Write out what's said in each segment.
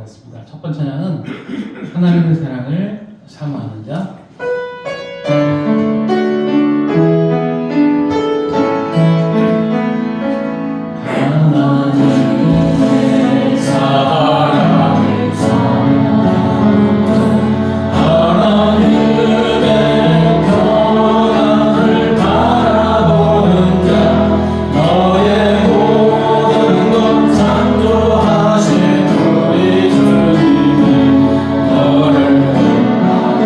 하겠습니다. 첫 번째 찬양은 하나님의 사랑을 사모하는 자. 하나님의 사랑을 사모하는 자, 하나님의 평안을 바라보는 자, 너의 모든 것 창조하신 우리 주님이 너를 사랑하는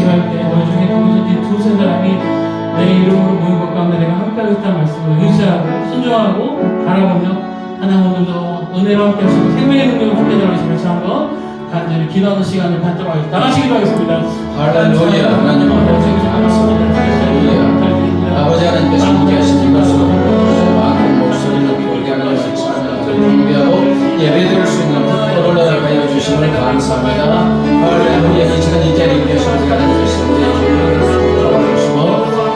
기도할 때 너희 중에 누구든지 두세 사람이 내 이름으로 모인 것 가운데 내가 함께하겠다는 말씀을 의지하고 순종하고 바라보며 하나님 오늘도 은혜로 함께 하시고 생명의 능력을 함께 들어주시면 다시 한번 간절히 기도하는 시간을 갖도록 하겠습니다. 다 같이 기도하겠습니다. 할렐루야. 하나님 아버지 감사합니다. 아버지 하나님께서 함께 하시는 것으로 많은 목소리로 기울게 하나님을 찬양하고 경배하고 예배드릴 수 있는 특권을 허락하여 주심을 감사합니다. 할렐루야. 이 시간 이 자리에 계신 우리 하나님께서 우리의 기도를 들어주시고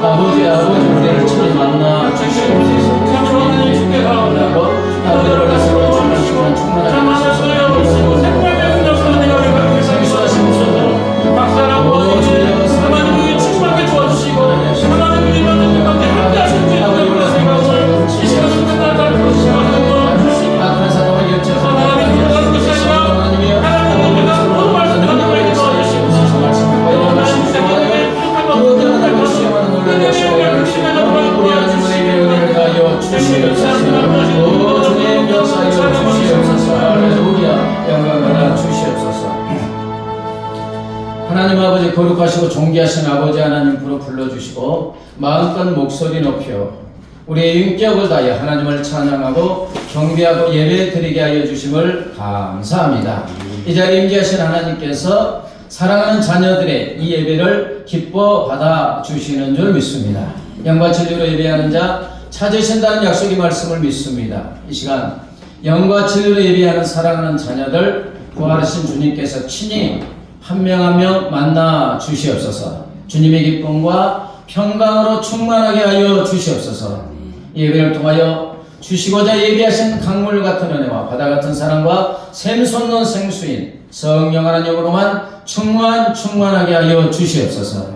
아버지 우리를 친히 만나 주시옵소서. 주님께 감사하고 아버지를 가슴으로 충만하게 하소서. 생수하신 소서 박사라고 하나님이 충만하게 도와주시고 하나님이 만든 가운데 함께 하신 주님을 생각을 이 시간 순간 날 부르시고 악한 사람을 열정하고 하나님이 들어가는 것이 아니라 하나님이 내가 모든 말씀 하나님을 도와주시고 하나님 때문에 그것들은 알고 수용하는 놀라운 역사를 이루시고 우리 하나님의 명령을 가하여 주시옵소서. 오 주님 역사하여 주시옵소서. 할렐루야. 영광 받아 주시옵소서. 하나님 아버지 거룩하시고 존귀하신 아버지 하나님 부르 불러주시고 마음껏 목소리 높여 우리의 인격을 다하여 하나님을 찬양하고 경배하고 예배 드리게 하여 주심을 감사합니다. 이 자리에 임재하신 하나님께서 사랑하는 자녀들의 이 예배를 기뻐 받아 주시는 줄 믿습니다. 영과 진리로 예배하는 자 찾으신다는 약속의 말씀을 믿습니다. 이 시간 영과 진리로 예배하는 사랑하는 자녀들 부활하신 주님께서 친히 한 명 한 명 만나 주시옵소서. 주님의 기쁨과 평강으로 충만하게 하여 주시옵소서. 예배를 통하여 주시고자 예비하신 강물 같은 은혜와 바다 같은 사랑과 샘솟는 생수인 성령 하나님으로만 충만하게 하여 주시옵소서.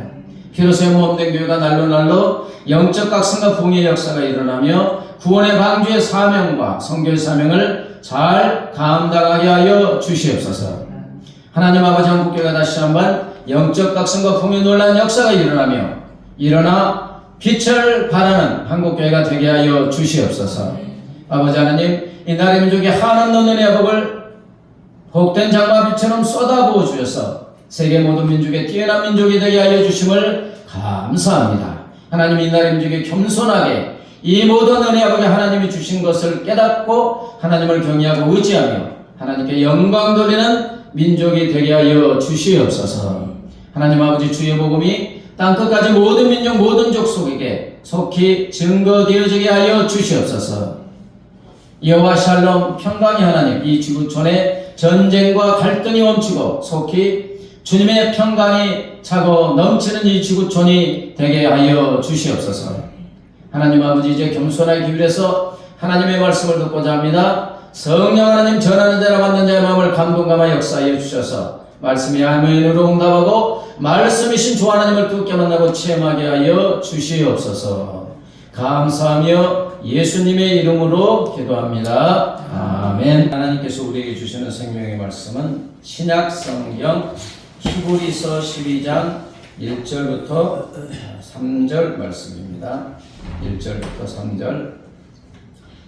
비로소 몸된 교회가 날로 영적 각성과 부흥의 역사가 일어나며 구원의 방주의 사명과 선교의 사명을 잘 감당하게 하여 주시옵소서. 하나님 아버지 한국교회가 다시 한번 영적 각성과 부흥의 놀라운 역사가 일어나 빛을 발하는 한국교회가 되게 하여 주시옵소서. 아버지 하나님 이 나라의 민족의 한없는 은혜와 복을 복된 장마비처럼 쏟아부어 주셔서 세계 모든 민족의 뛰어난 민족이 되게 하여 주심을 감사합니다. 하나님 이 나라의 민족이 겸손하게 이 모든 은혜와 복이 하나님이 주신 것을 깨닫고 하나님을 경외하고 의지하며 하나님께 영광 돌리는 민족이 되게 하여 주시옵소서. 하나님 아버지 주의 복음이 땅끝까지 모든 민족 모든 족속에게 속히 증거되어지게 하여 주시옵소서. 여호와 샬롬 평강의 하나님 이 지구촌에 전쟁과 갈등이 멈추고 속히 주님의 평강이 차고 넘치는 이 지구촌이 되게 하여 주시옵소서. 하나님 아버지 이제 겸손하게 기울여서 하나님의 말씀을 듣고자 합니다. 성령 하나님 전하는 자라 받는 자의 마음을 감동감화 역사하여 주셔서 말씀이 아멘으로 응답하고 말씀이신 주 하나님을 두렵게 만나고 체험하게 하여 주시옵소서. 감사하며 예수님의 이름으로 기도합니다. 아멘. 하나님께서 우리에게 주시는 생명의 말씀은 신약 성경 히브리서 12장 1절부터 3절 말씀입니다. 1절부터 3절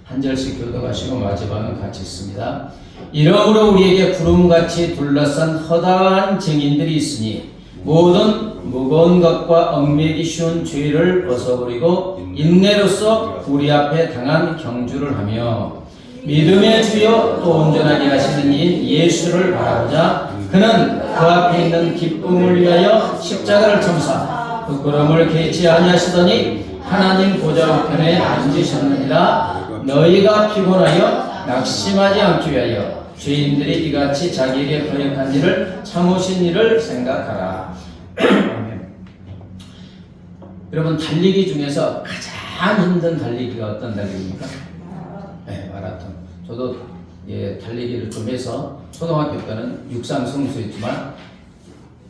한 절씩 교독하시고 마지막은 같이 있습니다. 이러므로 우리에게 구름같이 둘러싼 허다한 증인들이 있으니 모든 무거운 것과 얽매기 쉬운 죄를 벗어버리고 인내로써 우리 앞에 당한 경주를 하며 믿음의 주여 또 온전하게 하시는 이인 예수를 바라보자. 그는 그 앞에 있는 기쁨을 위하여 십자가를 참사 부끄러움을 개치 아니하시더니 하나님 보좌 우편에 앉으셨느니라. 너희가 피곤하여 낙심하지 않기 위하여 죄인들이 이같이 자기에게 번역한 일을 참으신 일을 생각하라. 여러분 달리기 중에서 가장 힘든 달리기가 어떤 달리기입니까? 네, 마라톤. 저도 달리기를 좀 해서 초등학교 때는 육상 선수였지만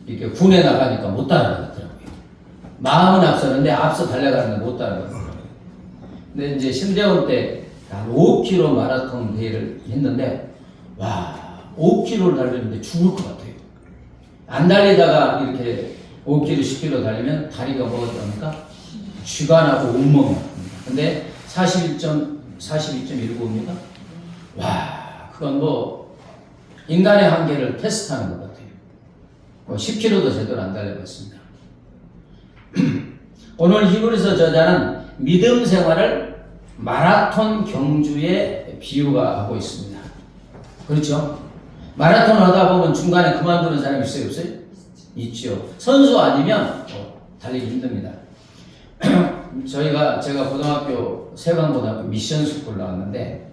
이렇게 군에 나가니까 못 따라가더라고요. 마음은 앞서는데 앞서 달려가는데 못 따라가더라고요. 근데 이제 신대원 때 한 5km 마라톤 대회를 했는데 와 5km를 달리는데 죽을 것 같아요. 안 달리다가 이렇게 5km, 10km 달리면 다리가 뭐가 됩니까? 쥐가 나고 온몸이 아픕니다. 근데 42.19입니까? 와 그건 뭐 인간의 한계를 테스트하는 것 같아요. 10km도 제대로 안 달려봤습니다. 오늘 히브리서 저자는 믿음 생활을 마라톤 경주에 비유가 하고 있습니다. 그렇죠? 마라톤 하다 보면 중간에 그만두는 사람이 있어요, 없어요? 있죠. 선수 아니면 달리기 힘듭니다. 제가 고등학교 세강고등학교 미션스쿨 나왔는데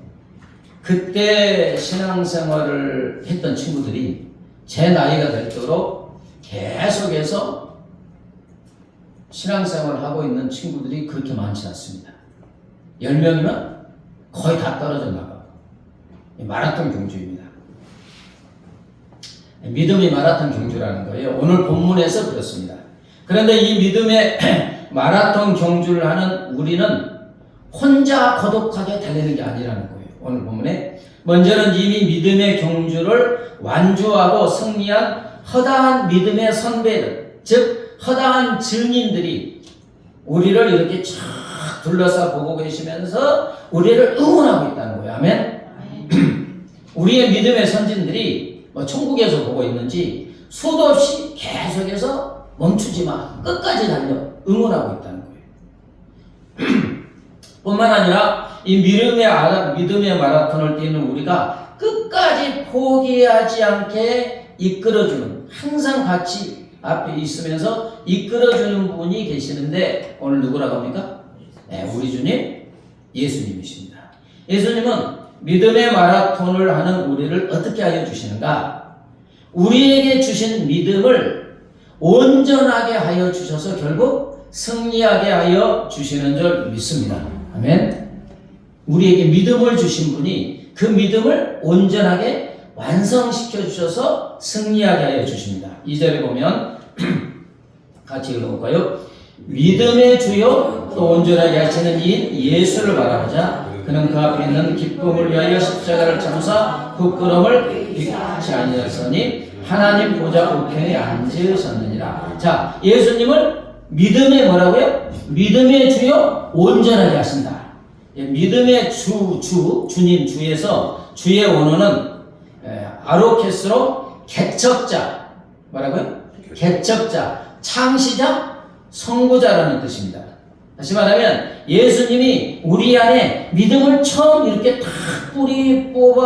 그때 신앙생활을 했던 친구들이 제 나이가 되도록 계속해서 신앙생활을 하고 있는 친구들이 그렇게 많지 않습니다. 10명이면 거의 다 떨어져 나가고 마라톤 경주입니다. 믿음이 마라톤 경주라는 거예요. 오늘 본문에서 그렇습니다. 그런데 이 믿음의 마라톤 경주를 하는 우리는 혼자 고독하게 달리는 게 아니라는 거예요. 오늘 본문에 먼저는 이미 믿음의 경주를 완주하고 승리한 허다한 믿음의 선배들, 즉 허다한 증인들이 우리를 이렇게 쫙 둘러싸 보고 계시면서 우리를 응원하고 있다는 거예요. 아멘. 우리의 믿음의 선진들이 천국에서 보고 있는지 수도 없이 계속해서 멈추지 마, 끝까지 달려 응원하고 있다는 거예요. 뿐만 아니라 이 믿음의 마라톤을 뛰는 우리가 끝까지 포기하지 않게 이끌어주는, 항상 같이 앞에 있으면서 이끌어주는 분이 계시는데 오늘 누구라고 합니까? 네, 우리 주님 예수님이십니다. 예수님은 믿음의 마라톤을 하는 우리를 어떻게 하여 주시는가? 우리에게 주신 믿음을 온전하게 하여 주셔서 결국 승리하게 하여 주시는 줄 믿습니다. 아멘. 우리에게 믿음을 주신 분이 그 믿음을 온전하게 완성시켜 주셔서 승리하게 하여 주십니다. 2절에 보면 같이 읽어볼까요? 믿음의 주요 또 온전하게 하시는 이인 예수를 바라보자. 그는 그 앞에 있는 기쁨을 위하여 십자가를 참사 부끄러움을 잊지 아니하였으니 하나님 보좌 우편에 앉으셨느니라. 자, 예수님을 믿음의 뭐라고요? 믿음의 주요 온전하게 하신다. 믿음의 주님 주에서 주의 원어는 아로케스로 개척자, 뭐라고요? 개척자, 창시자, 선구자라는 뜻입니다. 다시 말하면 예수님이 우리 안에 믿음을 처음 이렇게 탁 뿌려주시고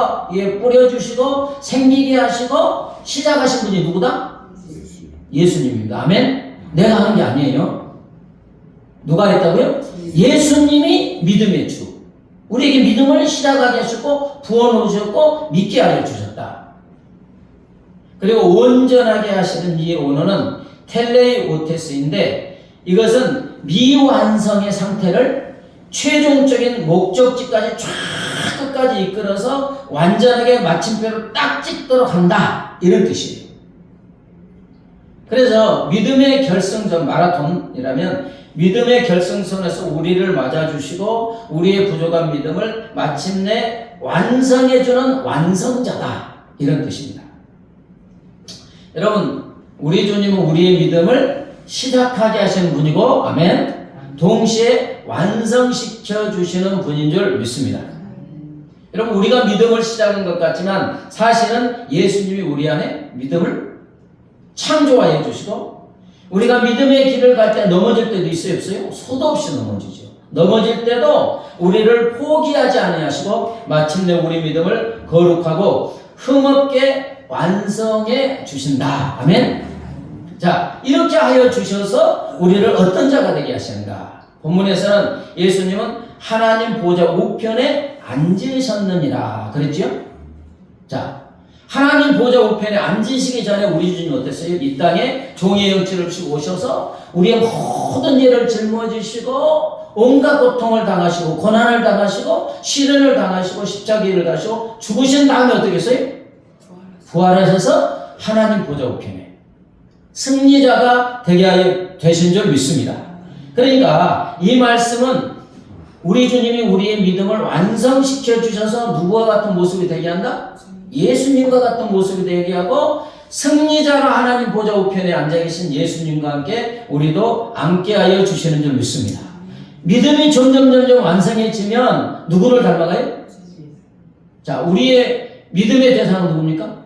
생기게 하시고 시작하신 분이 누구다? 예수님입니다. 아멘? 내가 하는 게 아니에요. 누가 했다고요? 예수님이 믿음의 주. 우리에게 믿음을 시작하게 하셨고 부어놓으셨고 믿게 하여 주셨다. 그리고 온전하게 하시는 이 언어는 텔레오테스인데 이것은 미완성의 상태를 최종적인 목적지까지 쫙 끝까지 이끌어서 완전하게 마침표를 딱 찍도록 한다. 이런 뜻이에요. 그래서 믿음의 결승전 마라톤이라면 믿음의 결승선에서 우리를 맞아주시고 우리의 부족한 믿음을 마침내 완성해주는 완성자다. 이런 뜻입니다. 여러분, 우리 주님은 우리의 믿음을 시작하게 하시는 분이고, 아멘. 동시에 완성시켜 주시는 분인 줄 믿습니다. 여러분, 우리가 믿음을 시작한 것 같지만 사실은 예수님이 우리 안에 믿음을 창조하여 주시고, 우리가 믿음의 길을 갈 때 넘어질 때도 있어요, 없어요? 수도 없이 넘어지죠. 넘어질 때도 우리를 포기하지 아니하시고 마침내 우리 믿음을 거룩하고 흠없게 완성해 주신다. 아멘. 자, 이렇게 하여 주셔서 우리를 어떤 자가 되게 하시는가? 본문에서는 예수님은 하나님 보좌 우편에 앉으셨느니라 그랬죠? 자, 하나님 보좌 우편에 앉으시기 전에 우리 주님이 어땠어요? 이 땅에 종의 형체를 지고 오셔서 우리의 모든 죄를 짊어지시고 온갖 고통을 당하시고 고난을 당하시고 시련을 당하시고 십자가를 가시고 죽으신 다음에 어떻게 했어요? 부활하셔서 하나님 보좌 우편에 승리자가 되게 하여 되신 줄 믿습니다. 그러니까 이 말씀은 우리 주님이 우리의 믿음을 완성시켜 주셔서 누구와 같은 모습이 되게 한다? 예수님과 같은 모습이 되게 하고 승리자로 하나님 보좌 우편에 앉아 계신 예수님과 함께 우리도 함께 하여 주시는 줄 믿습니다. 믿음이 점점 완성해지면 누구를 닮아가요? 자, 우리의 믿음의 대상은 누굽니까?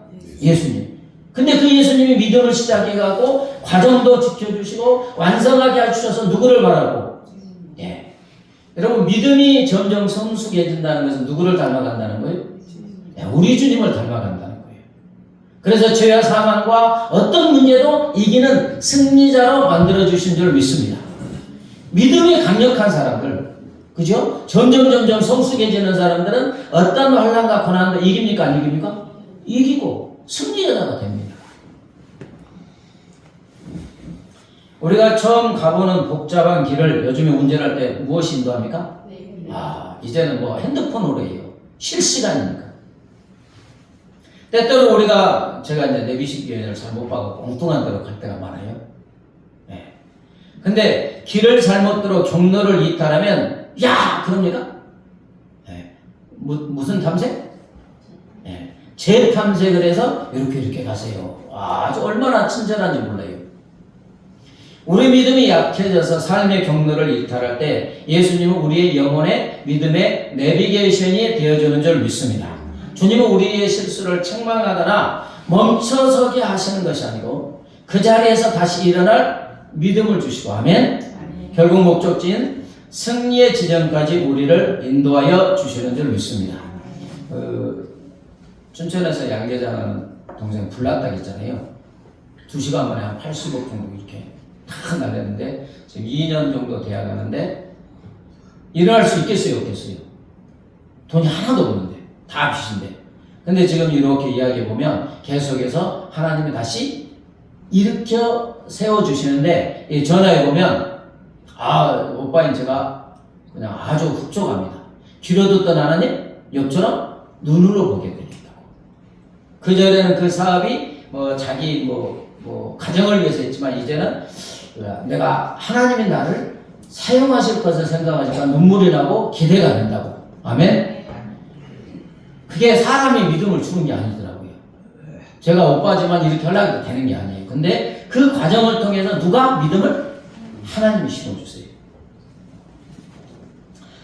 예수님. 근데 그 예수님이 믿음을 시작해가고 과정도 지켜주시고 완성하게 해주셔서 누구를 바라고? 예. 여러분 믿음이 점점 성숙해진다는 것은 누구를 닮아간다는 거예요? 예, 우리 주님을 닮아간다는 거예요. 그래서 죄와 사망과 어떤 문제도 이기는 승리자로 만들어주신 줄 믿습니다. 믿음이 강력한 사람들, 그죠? 점점 성숙해지는 사람들은 어떤 환난과 고난도 이깁니까? 안 이깁니까? 이기고 승리자가 됩니다. 우리가 처음 가보는 복잡한 길을 요즘에 운전할 때 무엇이 인도합니까? 이제는 뭐 핸드폰으로 해요. 실시간이니까. 때때로 제가 이제 내비식 여행을 잘못 봐서 엉뚱한 데로 갈 때가 많아요. 네. 근데 길을 잘못대로 경로를 이탈하면, 야! 그럽니까? 네. 무슨 탐색? 네. 재탐색을 해서 이렇게 가세요. 아주 얼마나 친절한지 몰라요. 우리 믿음이 약해져서 삶의 경로를 이탈할 때 예수님은 우리의 영혼의 믿음의 내비게이션이 되어주는 줄 믿습니다. 주님은 우리의 실수를 책망하거나 멈춰서게 하시는 것이 아니고 그 자리에서 다시 일어날 믿음을 주시고 아멘. 결국 목적지인 승리의 지점까지 우리를 인도하여 주시는 줄 믿습니다. 춘천에서 양계장하는 동생 불났다 했잖아요. 2시간 만에 한 80억 정도 이렇게 다 날렸는데 지금 2년 정도 돼야 가는데 일어날 수 있겠어요? 없겠어요? 돈이 하나도 없는데 다 빚인데. 근데 지금 이렇게 이야기해보면 계속해서 하나님이 다시 일으켜 세워주시는데 전화해보면 오빠인 제가 그냥 아주 흡족합니다. 귀로 듣던 하나님 옆처럼 눈으로 보게 되겠다고. 그전에는 그 사업이 자기 가정을 위해서 했지만 이제는 내가 하나님이 나를 사용하실 것을 생각하니까 눈물이 나고 기대가 된다고. 아멘. 그게 사람이 믿음을 주는 게 아니더라고요. 제가 오빠지만 이렇게 하려고 되는 게 아니에요. 근데 그 과정을 통해서 누가 믿음을? 하나님이 심어주세요.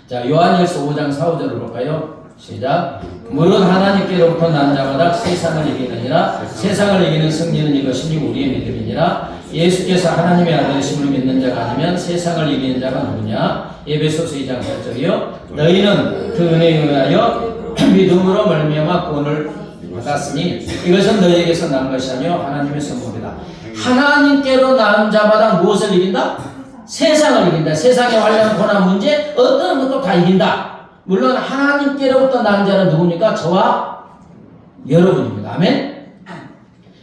자, 요한일서 5장 4, 5절을 볼까요? 시작. 무릇 하나님께로부터 난 자마다 세상을 이기느니라. 세상을 이기는 승리는 이것이니 우리의 믿음이니라. 예수께서 하나님의 아들이심을 믿는 자가 아니면 세상을 이기는 자가 누구냐? 에베소서 2장 8절이요. 너희는 그 은혜에 의하여 믿음으로 말미암아 구원을 받았으니 이것은 너희에게서 난 것이 아니요 하나님의 선물이다. 하나님께로 난 자마다 무엇을 이긴다? 세상을 이긴다. 세상에 관련한 고난 문제 어떤 것도 다 이긴다. 물론 하나님께로부터 난 자는 누굽니까? 저와 여러분입니다. 아멘.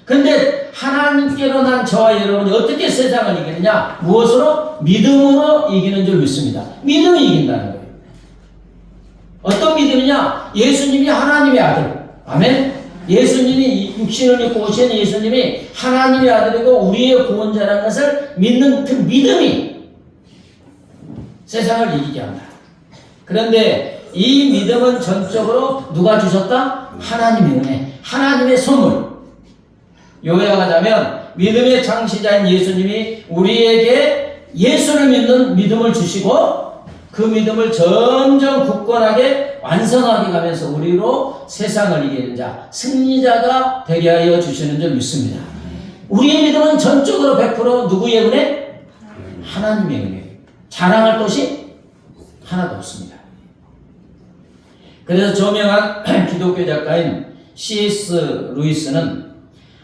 근데 하나님께로 난 저와 여러분이 어떻게 세상을 이기느냐? 무엇으로? 믿음으로 이기는 줄 믿습니다. 믿음이 이긴다는 거예요. 어떤 믿음이냐? 예수님이 하나님의 아들. 아멘. 예수님이 육신을 입고 오신 예수님이 하나님의 아들이고 우리의 구원자라는 것을 믿는 그 믿음이 세상을 이기게 한다. 그런데 이 믿음은 전적으로 누가 주셨다? 하나님의 은혜, 하나님의 선물. 요약하자면 믿음의 창시자인 예수님이 우리에게 예수를 믿는 믿음을 주시고 그 믿음을 점점 굳건하게 완성하게 가면서 우리로 세상을 이기는 자, 승리자가 되게 하여 주시는 줄 믿습니다. 우리의 믿음은 전적으로 100% 누구의 은혜? 하나님의 은혜. 자랑할 것이 하나도 없습니다. 그래서 저명한 기독교 작가인 C.S. 루이스는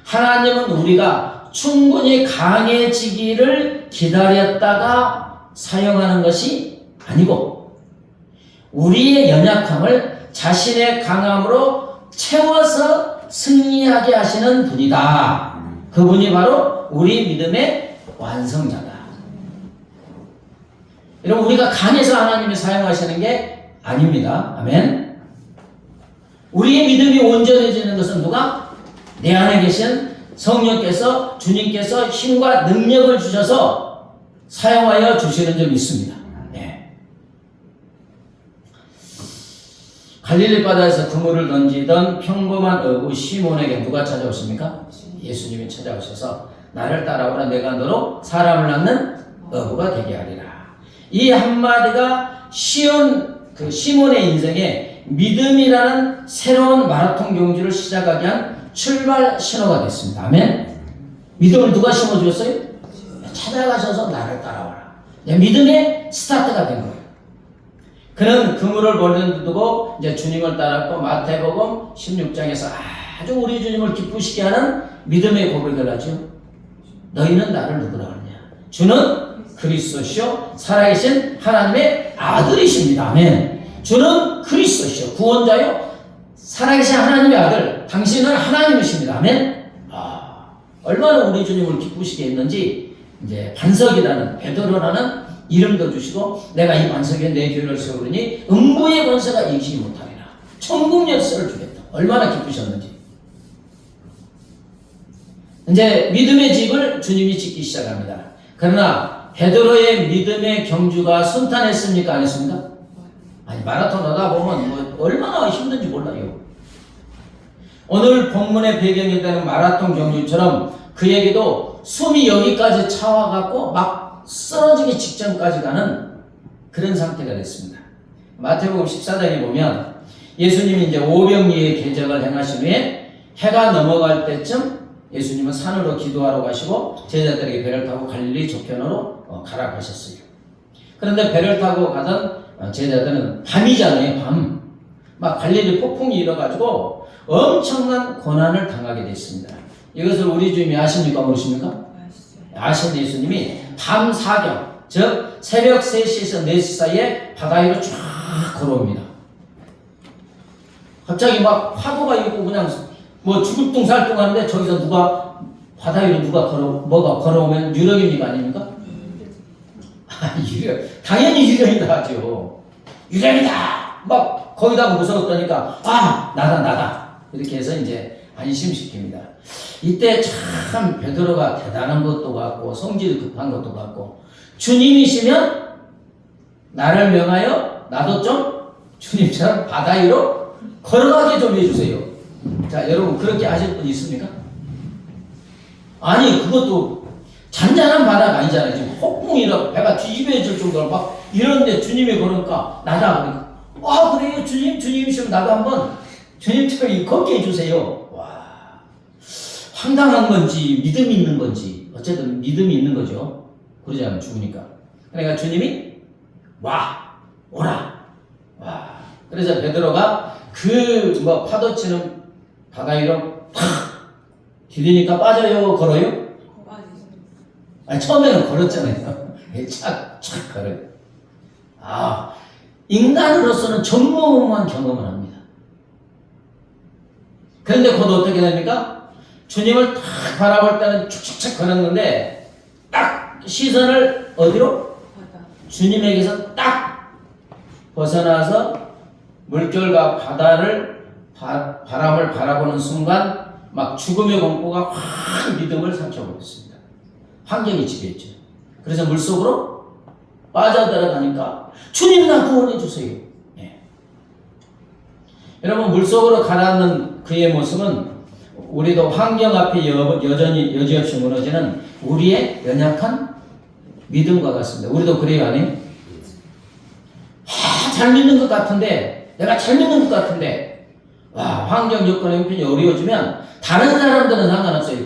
하나님은 우리가 충분히 강해지기를 기다렸다가 사용하는 것이 아니고 우리의 연약함을 자신의 강함으로 채워서 승리하게 하시는 분이다. 그분이 바로 우리 믿음의 완성자다. 여러분 우리가 강해서 하나님이 사용하시는 게 아닙니다. 아멘. 우리의 믿음이 온전해지는 것은 누가? 내 안에 계신 성령께서 주님께서 힘과 능력을 주셔서 사용하여 주시는 줄 믿습니다. 네. 갈릴리 바다에서 그물을 던지던 평범한 어부 시몬에게 누가 찾아오십니까? 예수님이 찾아오셔서 나를 따라오라 내가 너로 사람을 낳는 어부가 되게 하리라. 이 한마디가 쉬운 시몬의 인생에 믿음이라는 새로운 마라톤 경주를 시작하게 한 출발 신호가 됐습니다. 아멘. 믿음을 누가 심어주었어요? 찾아가셔서 나를 따라와라. 믿음의 스타트가 된 거예요. 그는 그물을 버리는 두고 이제 주님을 따랐고 마태복음 16장에서 아주 우리 주님을 기쁘시게 하는 믿음의 고백을 하죠. 너희는 나를 누구라 하느냐? 주는 그리스도시요 살아계신 하나님의 아들이십니다. 아멘. 주는 그리스도시요 구원자요 살아계신 하나님의 아들. 당신은 하나님이십니다. 아멘. 얼마나 우리 주님을 기쁘시게 했는지 이제 반석이라는 베드로라는 이름도 주시고 내가 이 반석에 내 교회를 세우리니 음부의 권세가 이기지 못하리라. 천국 열쇠를 주겠다. 얼마나 기쁘셨는지. 이제 믿음의 집을 주님이 짓기 시작합니다. 그러나 베드로의 믿음의 경주가 순탄했습니까? 안 했습니까? 아니 마라톤 하다 보면 뭐 얼마나 힘든지 몰라요. 오늘 본문의 배경이 되는 마라톤 경주처럼 그에게도 숨이 여기까지 차와갖고 막 쓰러지기 직전까지 가는 그런 상태가 됐습니다. 마태복음 14장에 보면 예수님이 이제 오병이의 계적을 행하신 후에 해가 넘어갈 때쯤 예수님은 산으로 기도하러 가시고 제자들에게 배를 타고 갈릴리 저편으로 가라 가셨어요. 그런데 배를 타고 가던 제자들은 밤이잖아요. 밤. 막 갈릴리 폭풍이 일어가지고 엄청난 고난을 당하게 됐습니다. 이것을 우리 주님이 아십니까? 모르십니까? 아시는 예수님이 밤 사경, 즉 새벽 3시에서 4시 사이에 바다 위로 쫙 걸어옵니다. 갑자기 막 파도가 있고 그냥 뭐 죽을뚱살뚱 하는데 저기서 누가 바다 위로 뭐가 걸어오면 유령입니까? 아닙니까? 유령. 당연히 유령이다 하죠. 유령이다! 막 거기다 무서웠다니까 나다. 이렇게 해서 이제 안심시킵니다. 이때 참 베드로가 대단한 것도 같고 성질이 급한 것도 같고 주님이시면 나를 명하여 나도 좀 주님처럼 바다 위로 걸어가게 좀 해주세요. 자 여러분 그렇게 하실 분 있습니까? 아니 그것도 잔잔한 바다가 아니잖아요. 지금 폭풍이라고 배가 뒤집어질 정도로 막 이런데 주님이 그러니까 나다 그러니까 그래요 주님이시면 나도 한번 주님처럼 걷게 해주세요. 황당한 건지 믿음이 있는 건지 어쨌든 믿음이 있는 거죠. 그러지 않으면 죽으니까. 그러니까 주님이 오라. 그래서 베드로가 그 파도치는 바다 위로 팍 디디니까 빠져요. 걸어요? 아니 처음에는 걸었잖아요. 착 걸어요. 인간으로서는 전무후무한 경험을 합니다. 그런데 곧 어떻게 됩니까? 주님을 딱 바라볼 때는 축축축 걸었는데 딱 시선을 어디로? 주님에게서 딱 벗어나서 물결과 바람을 바라보는 순간 막 죽음의 공포가 확 믿음을 삼켜버렸습니다. 환경이 지배했죠. 그래서 물속으로 빠져들어가니까 주님 나 구원해 주세요. 여러분 물속으로 가라앉는 그의 모습은 우리도 환경 앞에 여전히 여지없이 무너지는 우리의 연약한 믿음과 같습니다. 우리도 그래요, 아니에요? 잘 믿는 것 같은데, 내가 잘 믿는 것 같은데, 환경 여건의 형편이 어려워지면 다른 사람들은 상관없어요.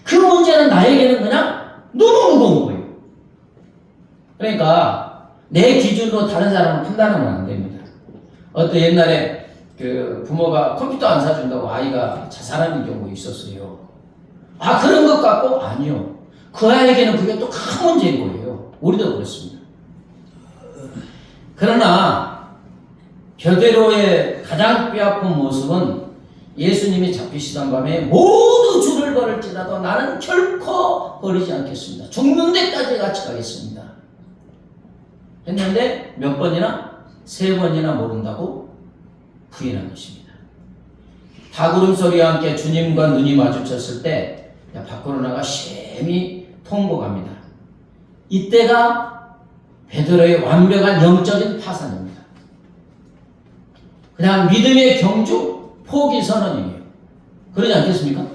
그 문제는 나에게는 그냥 너무 무거운 거예요. 그러니까 내 기준으로 다른 사람을 판단하면 안 됩니다. 어떤 옛날에 그 부모가 컴퓨터 안 사준다고 아이가 자살하는 경우가 있었어요. 그런 것 같고? 아니요. 그 아이에게는 그게 또 큰 문제인 거예요. 우리도 그렇습니다. 그러나 베드로의 가장 뼈아픈 모습은 예수님이 잡히시던 밤에 모두 줄을 걸을지라도 나는 결코 버리지 않겠습니다. 죽는 데까지 같이 가겠습니다. 했는데 몇 번이나? 3번이나 모른다고 부인한 것입니다. 다구름 소리와 함께 주님과 눈이 마주쳤을 때 밖으로 나가 심히 통곡합니다. 이때가 베드로의 완벽한 영적인 파산입니다. 그냥 믿음의 경주, 포기 선언이에요. 그러지 않겠습니까?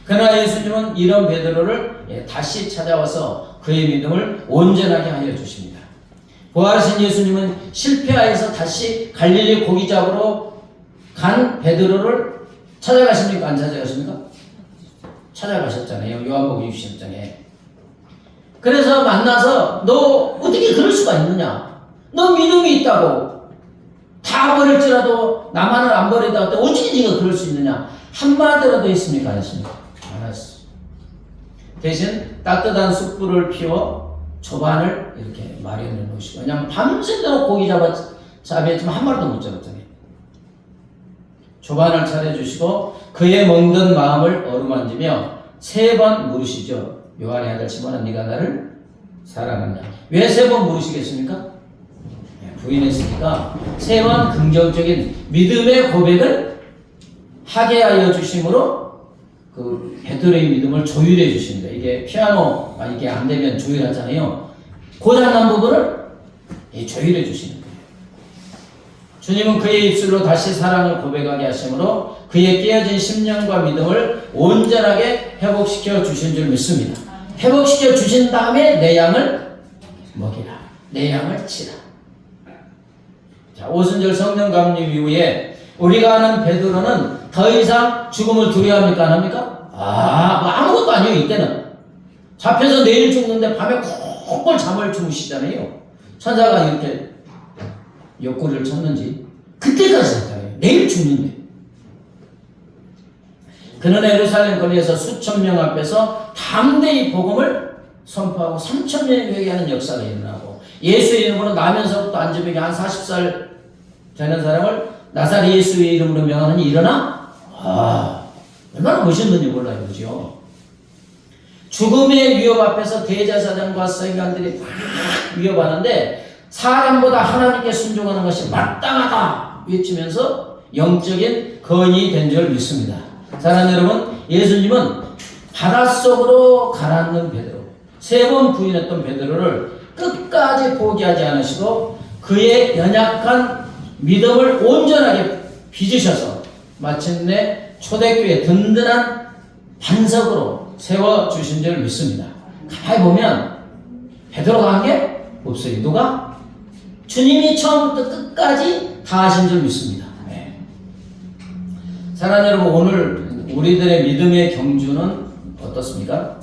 그러나 예수님은 이런 베드로를 다시 찾아와서 그의 믿음을 온전하게 하여 주십니다. 부활하신 예수님은 실패하여서 다시 갈릴리 고기 잡으러 간 베드로를 찾아가십니까? 안 찾아가십니까? 찾아가셨잖아요. 요한복음 60장에. 그래서 만나서 너 어떻게 그럴 수가 있느냐? 너 믿음이 있다고 다 버릴지라도 나만을 안 버리다 어떻게 네가 그럴 수 있느냐? 한마디라도 했습니까? 안 했습니까? 안 했어. 대신 따뜻한 숯불을 피워 조반을 이렇게 마련해 놓으시고, 왜냐하면 밤새도록 고기 잡았지만 한 마리도 못 잡았잖아요. 조반을 차려주시고 그의 멍든 마음을 어루만지며 3번 물으시죠. 요한의 아들 시몬아, 네가 나를 사랑하냐? 왜 3번 물으시겠습니까? 부인했으니까 3번 긍정적인 믿음의 고백을 하게 하여 주심으로 그 베드로의 믿음을 조율해 주십니다. 이게 피아노 이게 안 되면 조율하잖아요. 고장난 부분을 조율해 주시는 거예요. 주님은 그의 입술로 다시 사랑을 고백하게 하심으로 그의 깨어진 심령과 믿음을 온전하게 회복시켜 주신 줄 믿습니다. 회복시켜 주신 다음에 내 양을 먹이라. 내 양을 치라. 자, 오순절 성령 감림 이후에 우리가 아는 베드로는 더 이상 죽음을 두려워합니까? 안 합니까? 뭐 아무것도 아니에요. 이때는 잡혀서 내일 죽는데 밤에 콕골 잠을 주무시잖아요. 천사가 이렇게 옆구리를 쳤는지 그때까지 했잖아요. 내일 죽는데. 그는 예루살렘 거리에서 수천 명 앞에서 담대히 복음을 선포하고 3천 명이 회개하는 역사가 일어나고, 예수의 이름으로 나면서부터 안전병이 한 40살 되는 사람을 나사렛 예수의 이름으로 명하느니 일어나? 얼마나 멋있는지 몰라요. 그죠? 죽음의 위협 앞에서 대제사장과 서기관들이 다 위협하는데 사람보다 하나님께 순종하는 것이 마땅하다 외치면서 영적인 건이 된 줄 믿습니다. 사랑하는 여러분, 예수님은 바닷속으로 가라앉는 베드로, 3번 부인했던 베드로를 끝까지 포기하지 않으시고 그의 연약한 믿음을 온전하게 빚으셔서 마침내 초대교회 든든한 반석으로 세워주신 줄 믿습니다. 가만히 보면 베드로가 한 게 없어요. 누가? 주님이 처음부터 끝까지 다 하신 줄 믿습니다. 네. 사랑하는 여러분, 오늘 우리들의 믿음의 경주는 어떻습니까?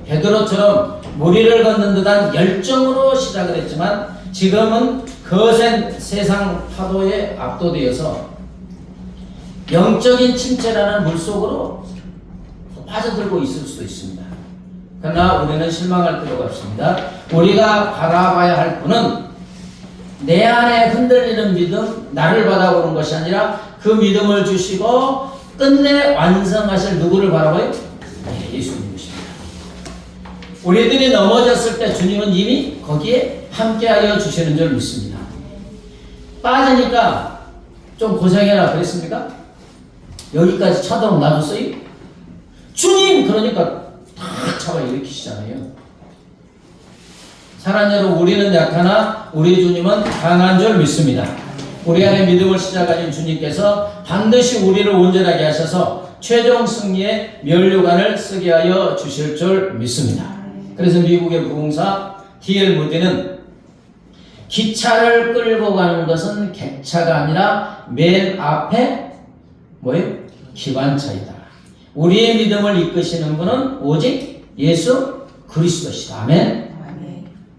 베드로처럼 무리를 걷는 듯한 열정으로 시작을 했지만 지금은 거센 세상 파도에 압도되어서 영적인 침체라는 물속으로 빠져들고 있을 수도 있습니다. 그러나 우리는 실망할 필요가 없습니다. 우리가 바라봐야 할 분은 내 안에 흔들리는 믿음, 나를 바라보는 것이 아니라 그 믿음을 주시고 끝내 완성하실 누구를 바라봐요? 예수님이십니다. 우리들이 넘어졌을 때 주님은 이미 거기에 함께하여 주시는 줄 믿습니다. 빠지니까 좀 고생해라 그랬습니까? 여기까지 차도록 놔줬어요? 주님! 그러니까 탁 잡아 일으키시잖아요. 사랑하는 여러분, 우리는 약하나 우리 주님은 강한 줄 믿습니다. 우리 안에 믿음을 시작하신 주님께서 반드시 우리를 온전하게 하셔서 최종 승리의 면류관을 쓰게 하여 주실 줄 믿습니다. 그래서 미국의 부흥사 D.L. 무디는 기차를 끌고 가는 것은 객차가 아니라 맨 앞에 뭐예요? 기관차이다. 우리의 믿음을 이끄시는 분은 오직 예수 그리스도시다. 아멘.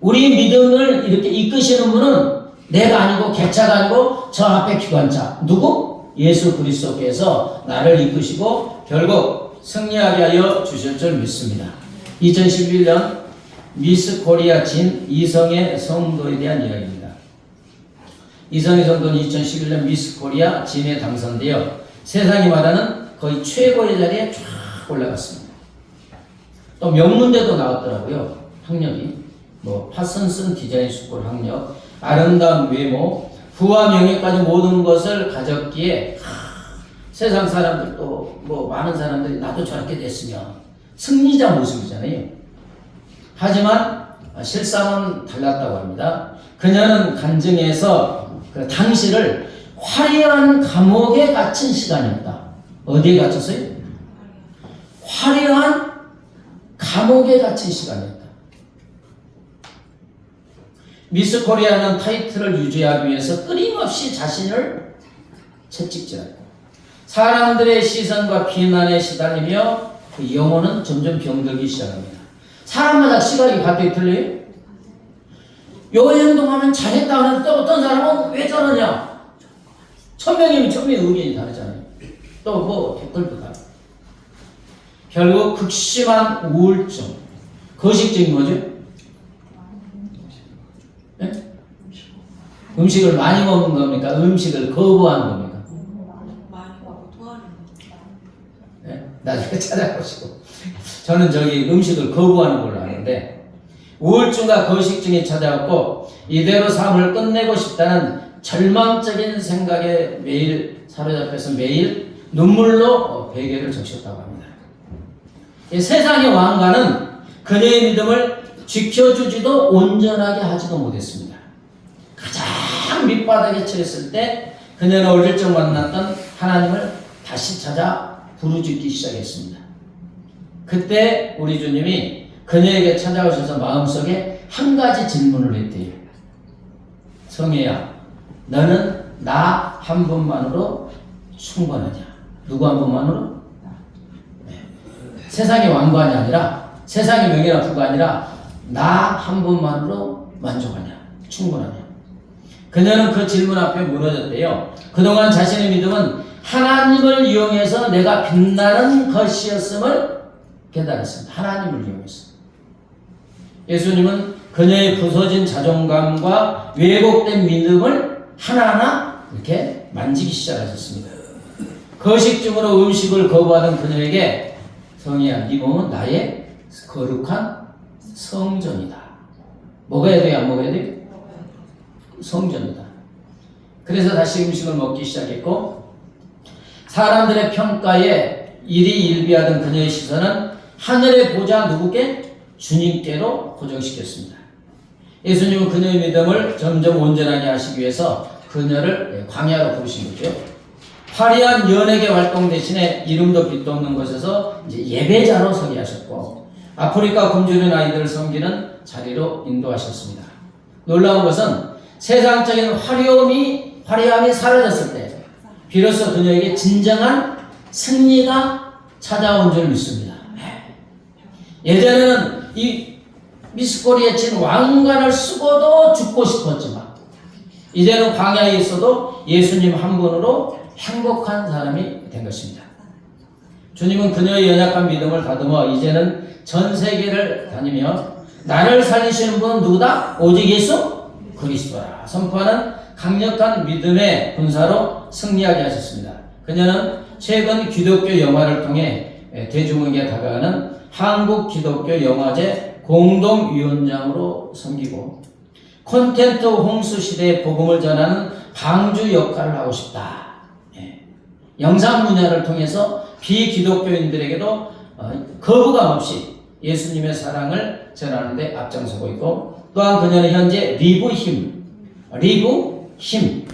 우리 믿음을 이렇게 이끄시는 분은 내가 아니고 객차가 아니고 저 앞에 기관차. 누구? 예수 그리스도께서 나를 이끄시고 결국 승리하게 하여 주실 줄 믿습니다. 2011년 미스 코리아 진 이성의 성도에 대한 이야기입니다. 이성의 성도는 2011년 미스 코리아 진에 당선되어 세상이 말하는 거의 최고의 자리에 쫙 올라갔습니다. 또 명문대도 나왔더라고요. 학력이. 파슨슨 디자인 스쿨 학력, 아름다운 외모, 부와 명예까지 모든 것을 가졌기에 세상 사람들도 많은 사람들이 나도 저렇게 됐으면 승리자 모습이잖아요. 하지만 실상은 달랐다고 합니다. 그녀는 간증에서 그 당시를 화려한 감옥에 갇힌 시간이었다. 어디에 갇혔어요? 화려한 감옥에 갇힌 시간이었다. 미스 코리아는 타이틀을 유지하기 위해서 끊임없이 자신을 채찍질했고 사람들의 시선과 비난에 시달리며 그 영혼은 점점 병들기 시작합니다. 사람마다 시각이 갑자기 틀려요. 요 행동하면 잘했다 하는데 또 어떤 사람은 왜 저러냐? 1000명이면 1000명의 의견이 다르잖아요. 또 뭐 댓글도 다르고. 결국 극심한 우울증. 거식증이 뭐죠? 네? 음식을 많이 먹는 겁니까? 음식을 거부하는 겁니까? 많이 먹고 토하는 거. 네? 나중에 찾아보시고. 저는 저기 음식을 거부하는 걸로 아는데, 우울증과 거식증이 찾아왔고 이대로 삶을 끝내고 싶다는 절망적인 생각에 매일 사로잡혀서 매일 눈물로 베개를 적셨다고 합니다. 이 세상의 왕가는 그녀의 믿음을 지켜주지도 온전하게 하지도 못했습니다. 가장 밑바닥에 처했을 때 그녀는 어릴 적 만났던 하나님을 다시 찾아 부르짖기 시작했습니다. 그때 우리 주님이 그녀에게 찾아오셔서 마음속에 한 가지 질문을 했대요. 성혜야, 너는 나 한 분만으로 충분하냐? 누구 한 분만으로? 네. 세상의 왕관이 아니라, 세상의 명예나 부가 아니라 나 한 분만으로 만족하냐? 충분하냐? 그녀는 그 질문 앞에 무너졌대요. 그동안 자신의 믿음은 하나님을 이용해서 내가 빛나는 것이었음을 깨달았습니다. 하나님을 이용해서. 예수님은 그녀의 부서진 자존감과 왜곡된 믿음을 하나하나 이렇게 만지기 시작하셨습니다. 거식증으로 음식을 거부하던 그녀에게 성희야, 네 몸은 나의 거룩한 성전이다. 먹어야 돼요? 안 먹어야 돼요? 성전이다. 그래서 다시 음식을 먹기 시작했고, 사람들의 평가에 일희일비하던 그녀의 시선은 하늘의 보좌 누구께? 주님께로 고정시켰습니다. 예수님은 그녀의 믿음을 점점 온전하게 하시기 위해서 그녀를 광야로 부르신 거죠. 화려한 연예계 활동 대신에 이름도 빛도 없는 곳에서 이제 예배자로 서게 하셨고, 아프리카 굶주린 아이들을 섬기는 자리로 인도하셨습니다. 놀라운 것은 세상적인 화려함이 사라졌을 때 비로소 그녀에게 진정한 승리가 찾아온 줄 믿습니다. 예전에는 이 미스코리에 친 왕관을 쓰고도 죽고 싶었지만 이제는 광야에 있어도 예수님 한 분으로 행복한 사람이 된 것입니다. 주님은 그녀의 연약한 믿음을 다듬어 이제는 전 세계를 다니며 나를 살리시는 분은 누구다? 오직 예수 그리스도라 선포하는 강력한 믿음의 군사로 승리하게 하셨습니다. 그녀는 최근 기독교 영화를 통해 대중에게 다가가는 한국 기독교 영화제 공동위원장으로 섬기고 콘텐트 홍수 시대의 복음을 전하는 방주 역할을 하고 싶다. 영상 분야를 통해서 비기독교인들에게도 거부감 없이 예수님의 사랑을 전하는 데 앞장서고 있고, 또한 그녀는 현재 리브 힘,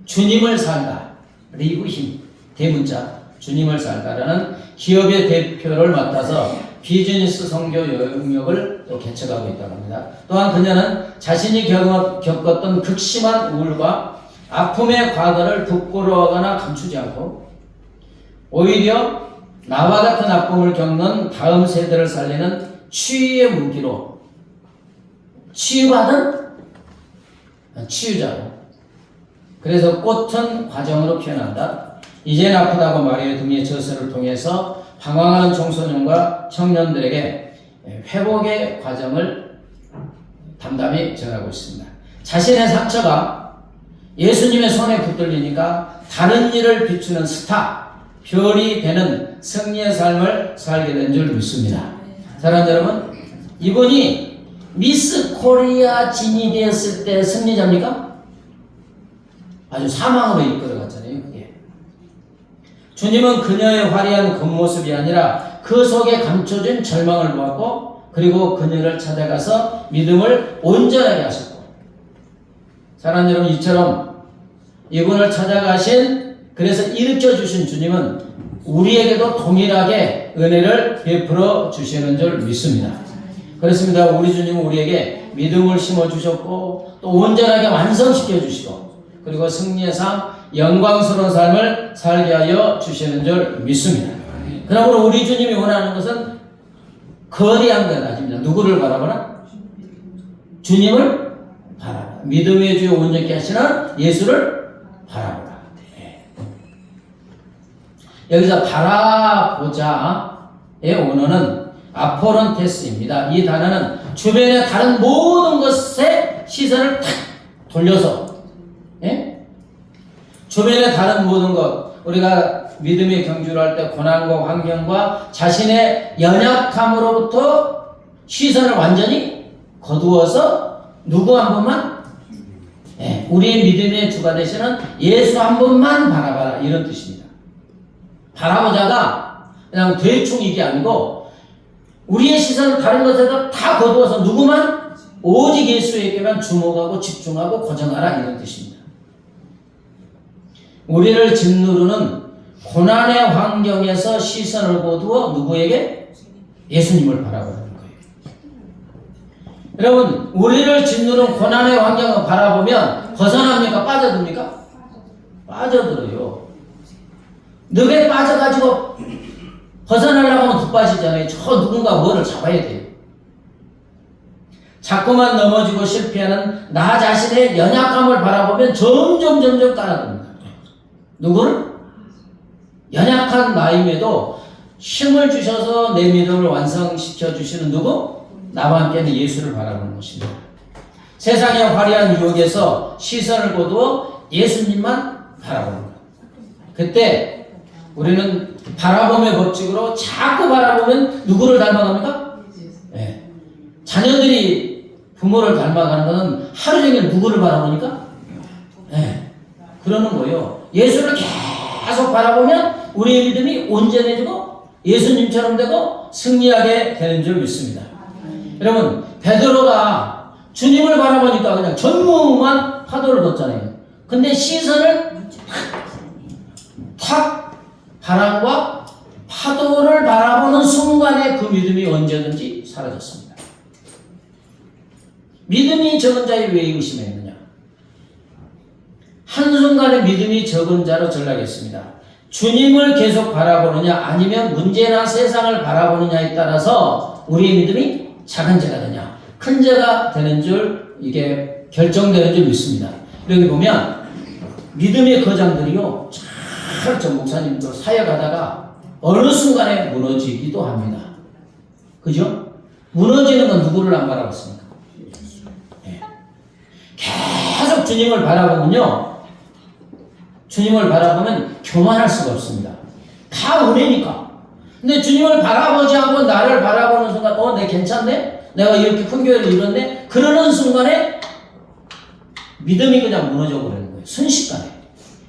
주님을 살다, 리브 힘, 대문자, 주님을 살다라는 기업의 대표를 맡아서 비즈니스 선교 영역을 또 개척하고 있다고 합니다. 또한 그녀는 자신이 겪었던 극심한 우울과 아픔의 과거를 부끄러워하거나 감추지 않고 오히려 나와 같은 아픔을 겪는 다음 세대를 살리는 치유의 무기로 치유받은 치유자로, 그래서 꽃은 과정으로 피어난다. 이젠 아프다고 마리아의 등의 저서를 통해서 방황하는 청소년과 청년들에게 회복의 과정을 담담히 전하고 있습니다. 자신의 상처가 예수님의 손에 붙들리니까 다른 일을 비추는 스타, 별이 되는 승리의 삶을 살게 된 줄 믿습니다. 사랑하는 여러분, 이분이 미스 코리아 진이 되었을 때 승리자입니까? 아주 사망으로 이끌어갔잖아요. 그게. 주님은 그녀의 화려한 겉모습이 아니라 그 속에 감춰진 절망을 보았고, 그리고 그녀를 찾아가서 믿음을 온전하게 하셨고, 사랑하는 여러분, 이처럼 이분을 찾아가신, 그래서 일으켜주신 주님은 우리에게도 동일하게 은혜를 베풀어 주시는 줄 믿습니다. 그렇습니다. 우리 주님은 우리에게 믿음을 심어주셨고 또 온전하게 완성시켜 주시고, 그리고 승리의 삶, 영광스러운 삶을 살게 하여 주시는 줄 믿습니다. 그러므로 우리 주님이 원하는 것은 거리한 것 아닙니다. 누구를 바라보나? 주님을 바라보라. 믿음의 주요 온전케 하시는 예수를 바라보라. 여기서 바라보자의 원어는 아포론테스입니다. 이 단어는 주변의 다른 모든 것에 시선을 탁 돌려서, 주변의 다른 모든 것, 우리가 믿음의 경주를 할 때 고난과 환경과 자신의 연약함으로부터 시선을 완전히 거두어서 누구 한 분만? 우리의 믿음의 주가 되시는 예수 한 분만 바라봐라, 이런 뜻입니다. 바라보자가 그냥 대충 이게 아니고 우리의 시선을 다른 것에다 다 거두어서 누구만? 오직 예수에게만 주목하고 집중하고 고정하라, 이런 뜻입니다. 우리를 짓누르는 고난의 환경에서 시선을 거두어 누구에게? 예수님을 바라보는 거예요. 여러분, 우리를 짓누르는 고난의 환경을 바라보면 벗어납니까? 빠져듭니까? 빠져들어요. 늪에 빠져가지고 벗어나려고 하면 더 빠지잖아요. 저 누군가 뭐를 잡아야 돼요. 자꾸만 넘어지고 실패하는 나 자신의 연약함을 바라보면 점점 깔아듭니다. 누구를? 연약한 나임에도 힘을 주셔서 내 믿음을 완성시켜 주시는 누구? 나와 함께는 예수를 바라보는 것입니다. 세상의 화려한 유혹에서 시선을 거두어 예수님만 바라보는 것. 그때 우리는 바라봄의 법칙으로 자꾸 바라보면 누구를 닮아갑니까? 자녀들이 부모를 닮아가는 것은 하루 종일 누구를 바라보니까? 그러는 거예요. 예수를 계속 바라보면 우리의 믿음이 온전해지고 예수님처럼 되고 승리하게 되는 줄 믿습니다. 여러분, 베드로가 주님을 바라보니까 그냥 전무후무한 파도를 걷잖아요. 근데 시선을 탁 바람과 파도를 바라보는 순간에 그 믿음이 언제든지 사라졌습니다. 믿음이 적은 자에 왜 의심했느냐? 한순간에 믿음이 적은 자로 전락했습니다. 주님을 계속 바라보느냐 아니면 문제나 세상을 바라보느냐에 따라서 우리의 믿음이 작은 자가 되냐 큰 자가 되는 줄 이게 결정되는 줄 믿습니다. 여기 보면 믿음의 거장들이요 저 목사님도 사역하다가 어느 순간에 무너지기도 합니다. 그죠? 무너지는 건 누구를 안 바라봤습니까? 계속 주님을 바라보면요 주님을 바라보면 교만할 수가 없습니다. 다 은혜니까. 근데 주님을 바라보지 않고 나를 바라보는 순간 내 괜찮네? 내가 이렇게 큰 교회를 이뤘네? 그러는 순간에 믿음이 그냥 무너져 버리는 거예요. 순식간에.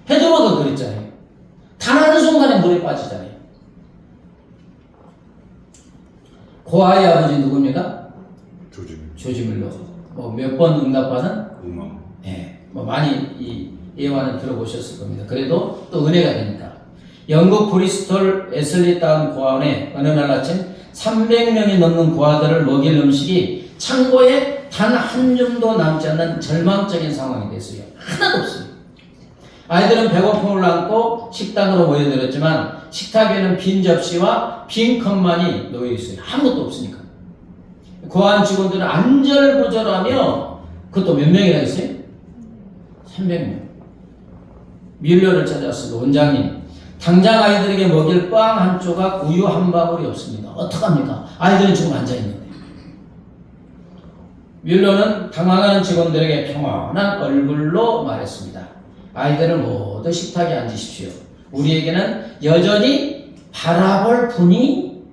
베드로도 그랬잖아요. 단 한순간에 물에 빠지잖아요. 고아의 아버지 누굽니까? 조지밀러. 몇 번 응답받은? 많이 이 예화는 들어보셨을 겁니다. 그래도 또 은혜가 되니까. 영국 브리스톨 에슬리타운 고아원에 어느 날 아침 300명이 넘는 고아들을 먹일 음식이 창고에 단 한 줌도 남지 않는 절망적인 상황이 됐어요. 하나도 없어요. 아이들은 배고픔을 안고 식당으로 모여들었지만 식탁에는 빈 접시와 빈 컵만이 놓여 있어요. 아무것도 없으니까. 고아원 직원들은 안절부절하며 그것도 몇 명이나 있어요? 300명. 밀러를 찾았어요. 원장님, 당장 아이들에게 먹일 빵 한 조각, 우유 한 방울이 없습니다. 어떡합니까? 아이들은 지금 앉아있는데. 밀러는 당황하는 직원들에게 평온한 얼굴로 말했습니다. 아이들을 모두 식탁에 앉으십시오. 우리에게는 여전히 바라볼 분이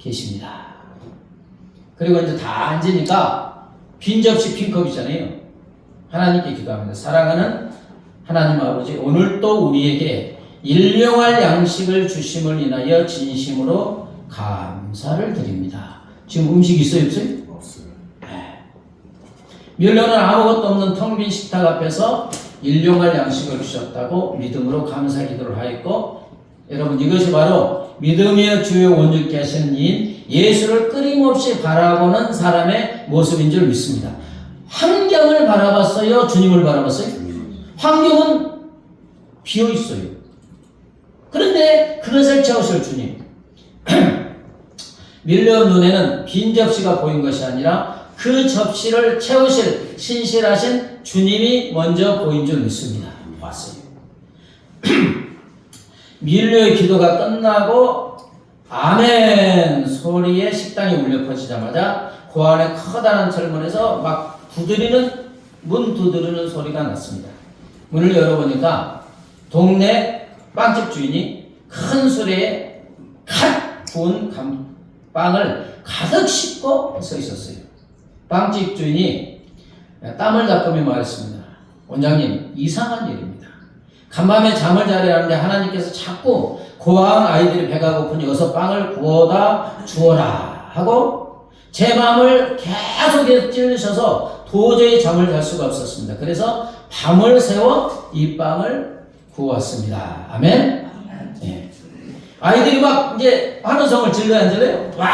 계십니다. 그리고 이제 다 앉으니까 빈 접시 빈 컵이잖아요. 하나님께 기도합니다. 사랑하는 하나님 아버지, 오늘도 우리에게 일용할 양식을 주심을 인하여 진심으로 감사를 드립니다. 지금 음식 있어요, 없어요? 없어요. 밀러는 아무것도 없는 텅 빈 식탁 앞에서 일용할 양식을 주셨다고 믿음으로 감사 기도를 하였고, 여러분 이것이 바로 믿음의 주요 온전케 하시는 이인 예수를 끊임없이 바라보는 사람의 모습인 줄 믿습니다. 환경을 바라봤어요? 주님을 바라봤어요? 환경은 비어 있어요. 그런데 그것을 채우실 주님. 밀레의 눈에는 빈 접시가 보인 것이 아니라 그 접시를 채우실 신실하신 주님이 먼저 보인 줄 믿습니다. 봤어요. 밀레의 기도가 끝나고 아멘 소리에 식당이 울려 퍼지자마자 그 안에 커다란 철문에서 막 문 두드리는 소리가 났습니다. 문을 열어보니까 동네 빵집 주인이 큰 수레에 갓 구운 빵을 가득 싣고 서 있었어요. 빵집 주인이 땀을 닦으며 말했습니다. 원장님, 이상한 일입니다. 간밤에 잠을 자려야 하는데 하나님께서 자꾸 고아한 아이들이 배가 고프니 어서 빵을 구워다 주어라 하고 제 마음을 계속 찔르셔서 도저히 잠을 잘 수가 없었습니다. 그래서 밤을 새워 이 빵을 구웠습니다. 아멘? 예. 아이들이 막 이제 환호성을 질러야 안 질러요? 와!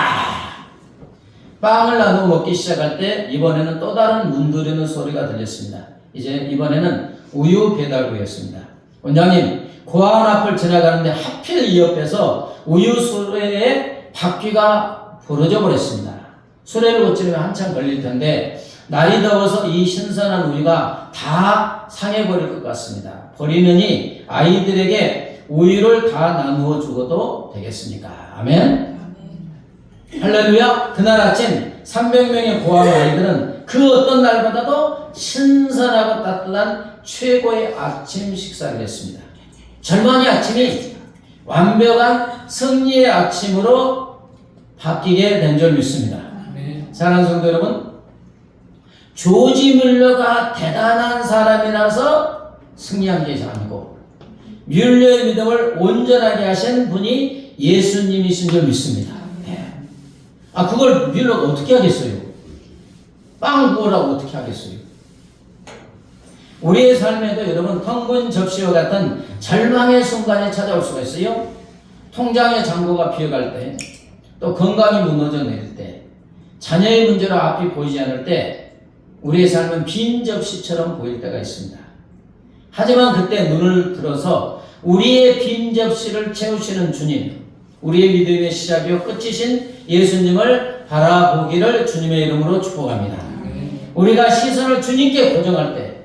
빵을 나누어 먹기 시작할 때 이번에는 또 다른 문드리는 소리가 들렸습니다. 이번에는 우유 배달부였습니다. 원장님, 고아원 앞을 지나가는데 하필 이 옆에서 우유 수레에 바퀴가 부러져 버렸습니다. 수레를 고치려면 한참 걸릴 텐데 날이 더워서 이 신선한 우유가 다 상해버릴 것 같습니다. 버리느니 아이들에게 우유를 다 나누어 주어도 되겠습니까? 아멘? 할렐루야. 그날 아침 300명의 고아원 아이들은 그 어떤 날보다도 신선하고 따뜻한 최고의 아침 식사를 했습니다. 절망의 아침이 완벽한 승리의 아침으로 바뀌게 된 줄 믿습니다. 사랑하는 성도 여러분, 조지 밀러가 대단한 사람이라서 승리한 게 아니고 뮬러의 믿음을 온전하게 하신 분이 예수님이신 줄 믿습니다. 그걸 뮬러가 어떻게 하겠어요? 빵 구우라고 어떻게 하겠어요? 우리의 삶에도 여러분 텅 빈 접시와 같은 절망의 순간이 찾아올 수가 있어요. 통장의 잔고가 비어갈 때, 또 건강이 무너져 내릴 때, 자녀의 문제로 앞이 보이지 않을 때 우리의 삶은 빈 접시처럼 보일 때가 있습니다. 하지만 그때 눈을 들어서 우리의 빈 접시를 채우시는 주님, 우리의 믿음의 시작이요 끝이신 예수님을 바라보기를 주님의 이름으로 축복합니다. 우리가 시선을 주님께 고정할 때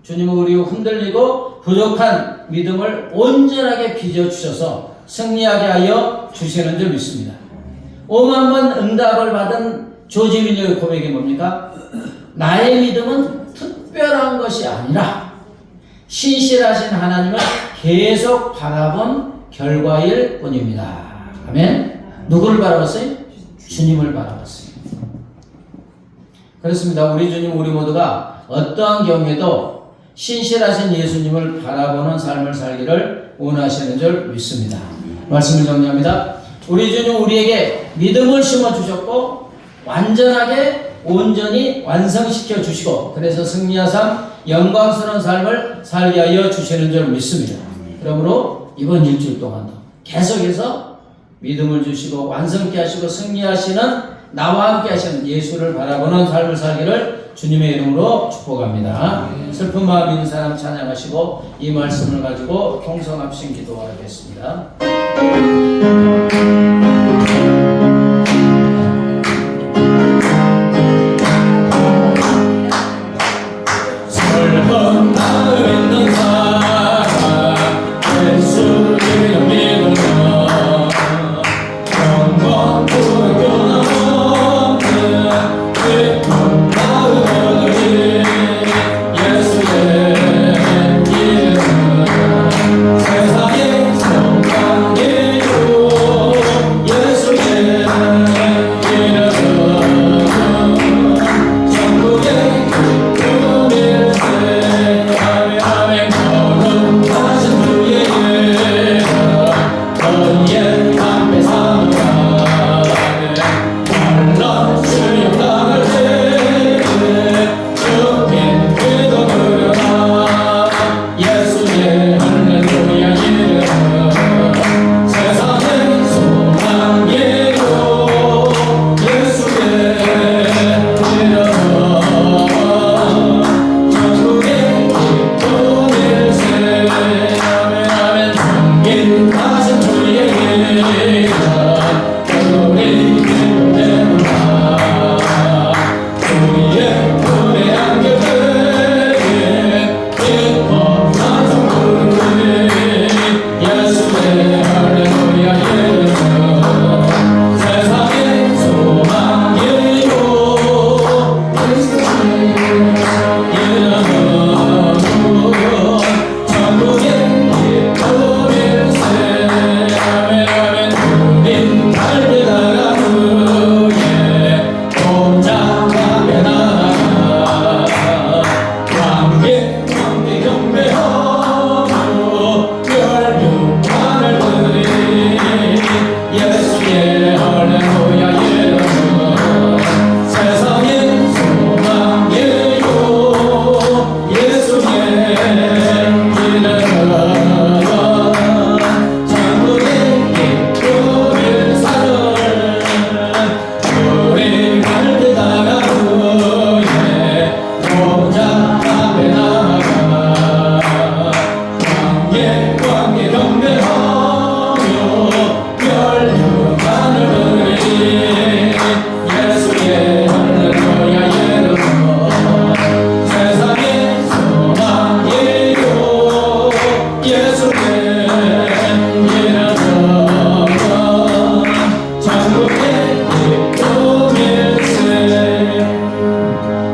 주님은 우리의 흔들리고 부족한 믿음을 온전하게 빚어주셔서 승리하게 하여 주시는 줄 믿습니다. 5만 번 응답을 받은 조지 밀러의 고백이 뭡니까? 나의 믿음은 특별한 것이 아니라 신실하신 하나님을 계속 바라본 결과일 뿐입니다. 아멘. 누구를 바라봤어요? 주님을 바라봤어요. 그렇습니다. 우리 주님, 우리 모두가 어떠한 경우에도 신실하신 예수님을 바라보는 삶을 살기를 원하시는 줄 믿습니다. 말씀을 정리합니다. 우리 주님 우리에게 믿음을 심어주셨고 완전하게 온전히 완성시켜 주시고 그래서 승리하사 영광스러운 삶을 살게 하여 주시는 줄 믿습니다. 그러므로 이번 일주일 동안도 계속해서 믿음을 주시고 완성케 하시고 승리하시는 나와 함께 하시는 예수를 바라보는 삶을 살기를 주님의 이름으로 축복합니다. 슬픈 마음 있는 사람 찬양하시고 이 말씀을 가지고 통성합심 기도하겠습니다. 슬픈 마음 있는 사람 예수를 믿으며 영원 불교는 기쁜 마음을 예수의 이름은 세상의 성광기로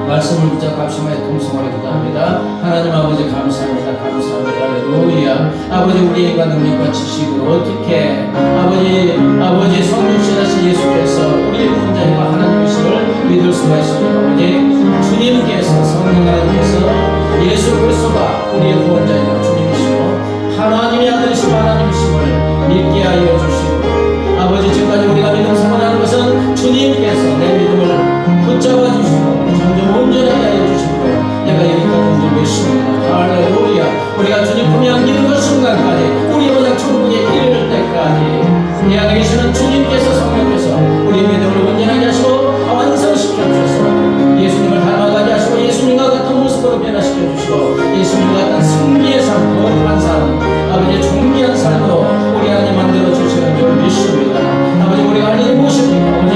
말씀을 붙잡고 합심하여 동성하게 기도합니다. 하나님 아버지 감사합니다. 감사합니다. 할렐루야. 아버지 우리의 인간 능력과 지식으로 어떻게 아버지 성육신하신 예수께서 우리의 혼자인과 하나님이심을 믿을 수가 있습니까? 아버지 주님께서 성령 하나님께서 예수 그리스도가 우리의 구원자이고 주님이시고 하나님의 아들이시고 하나님이심을 믿게 하여 주시고 아버지 지금까지 우리가 믿음 생활하는 것은 주님께서 내 믿음을 붙잡아 주시고 점점 온전하게 하여 주시고 내가 여기까지 줄 믿습니다. 할렐루야. 우리가 주님 품에 안기는 그 순간까지 우리 오직 천국에 이를 때까지 내 안에 계시는 주님께서 성령께서 우리 믿음을 온전하게 하시고 완성시켜 주셔서 예수님을 닮아가게 하시고 예수님과 같은 모습으로 변화시켜 주시고 예수님과 같은 승리의 삶, 거룩한 삶, 아버지 존귀한 삶으로 우리 안에 만들어 주시는 줄 믿습니다. 아버지 우리가 할 일이 무엇입니까? 아버지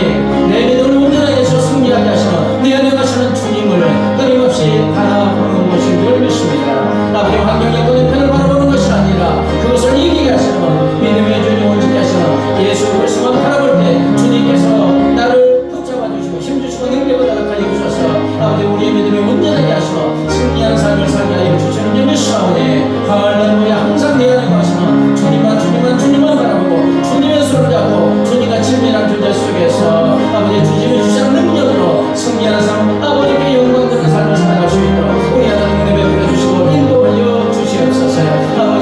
내 믿음을 온전하게 해서 승리하게 하시는 내 안에 가시는 주님을 끊임없이 바라보는 것인 줄 믿습니다. 아버지 환경의 끈편을 바라보는 것이 아니라 그것을 이기게 하시는 믿음의 주님 온전히 하시는 예수 그리스도만 바라볼 때 주님께서 나를 붙잡아 주시고 힘주시고 능력을 나타내 주셔서 아버지 우리의 믿음이 온전하게 하시고 승리한 삶을 살게 하여 주시는 줄 믿사오니 할렐루야. 항상 내 안에 가시는 주님만 바라보고 주님의 손을 잡고 주님과 친밀한 존재 속에서 아버지 주님이 주시는 능력으로 승리하는 삶 아버지께 영광 드리는 삶을 살아갈 수 있도록 우리 하나님 은혜 베풀어 주시고 인도하여 주시옵소서.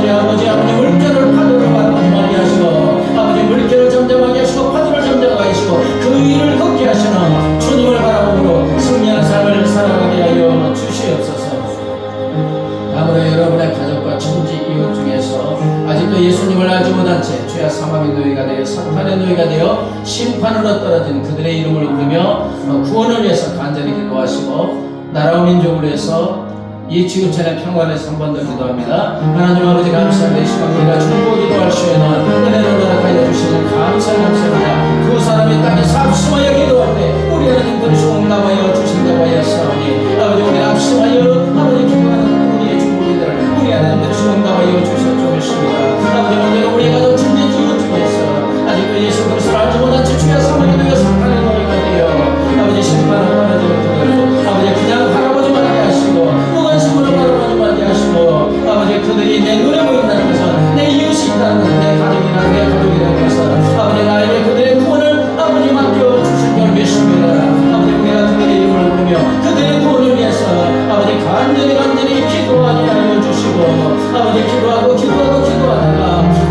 아버지 물결을 파도로 바라보지 말게 하시고 아버지 물결을 잠잠하게 하시고 파도를 잠잠하게 하시고 그 위를 걷게 하시는 주님을 바라보므로 승리하는 삶을 살아가게 하여 주시옵소서. 아무로 여러분의 가족과 친지 이웃 중에서 아직도 예수님을 알지 못한 채 죄와 사망의 노예가 되어 사탄의 노예가 되어 심판으로 떨어진 그들의 이름을 부르며 구원을 위해서 간절히 기도하시고 나라와 민족을 위해서 이 지구촌의 평화를 한 번 더 기도합니다. 하나님 아버지 감사합니다. 이 시간 우리가 중보 기도할 수에는 은혜를 허락하여 주시는 감사합니다. 그 사람이 땅에 합심하여 기도할 때 우리 하나님 들으시고 응답하여 주신다고 하였사오니 아버지 우리가 합심하여 아버지 기도하는 우리의 중보기들을 우리 하나님 들으시고 응답하여 주셨죠 믿습니다. 아버지 오늘 우리 가족 친지 지구 중에서 아직도 예수 그리스도를 알지 못한 채 주의 사망에 되어 사탄의 노예가 되어 아버지 심판을 받아들이는 그들 아버지 그냥 바라보지 말게 하시고 무관심으로 바라보지 말게 하시고 아버지 그들이 내 눈에 보인다는 것은 내 이웃이 있다는 것은 내 가족이라는 것은 아버지 나에게 그들의 구원을 아버지 맡겨주신 줄 믿습니다. 아버지 우리가 그들의 이름을 부르며 그들의 구원을 위해서 아버지 간절히 기도하게 하여 주시고 아버지 기도하다가